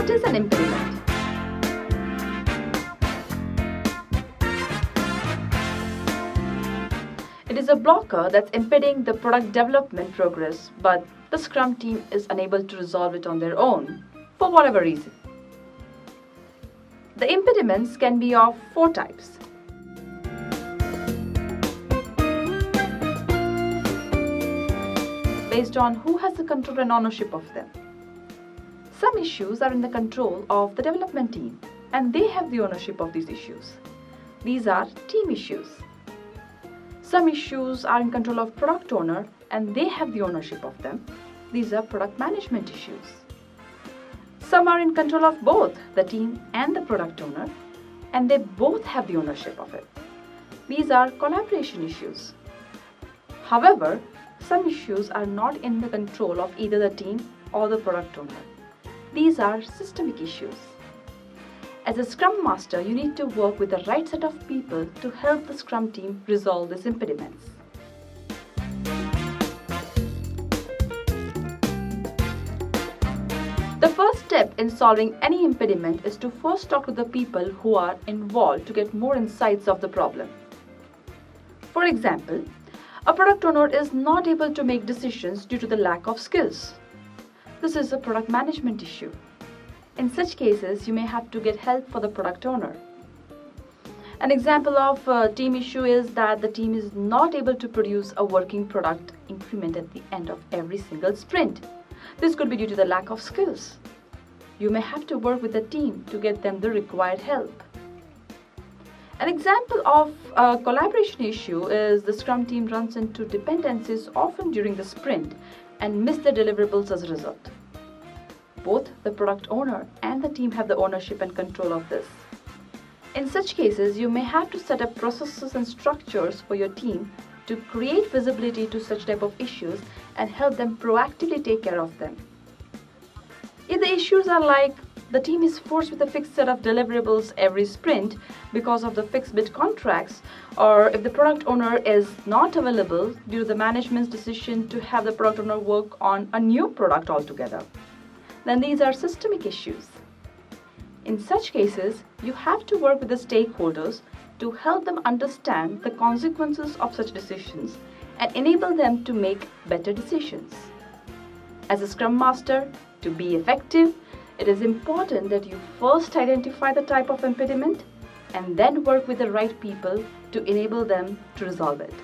What is an impediment? It is a blocker that's impeding the product development progress, but the Scrum team is unable to resolve it on their own, for whatever reason. The impediments can be of 4 types. Based on who has the control and ownership of them. Some issues are in the control of the development team, and they have the ownership of these issues. These are team issues. Some issues are in control of product owner, and they have the ownership of them. These are product management issues. Some are in control of both the team and the product owner, and they both have the ownership of it. These are collaboration issues. However, some issues are not in the control of either the team or the product owner. These are systemic issues. As a Scrum Master, you need to work with the right set of people to help the Scrum team resolve these impediments. The first step in solving any impediment is to first talk to the people who are involved to get more insights of the problem. For example, a product owner is not able to make decisions due to the lack of skills. This is a product management issue. In such cases, you may have to get help for the product owner. An example of a team issue is that the team is not able to produce a working product increment at the end of every single sprint. This could be due to the lack of skills. You may have to work with the team to get them the required help. An example of a collaboration issue is the Scrum team runs into dependencies often during the sprint and miss the deliverables as a result. Both the product owner and the team have the ownership and control of this. In such cases, you may have to set up processes and structures for your team to create visibility to such type of issues and help them proactively take care of them. If the issues are like the team is forced with a fixed set of deliverables every sprint because of the fixed bid contracts, or if the product owner is not available due to the management's decision to have the product owner work on a new product altogether, then these are systemic issues. In such cases, you have to work with the stakeholders to help them understand the consequences of such decisions and enable them to make better decisions. As a Scrum Master, to be effective, it is important that you first identify the type of impediment and then work with the right people to enable them to resolve it.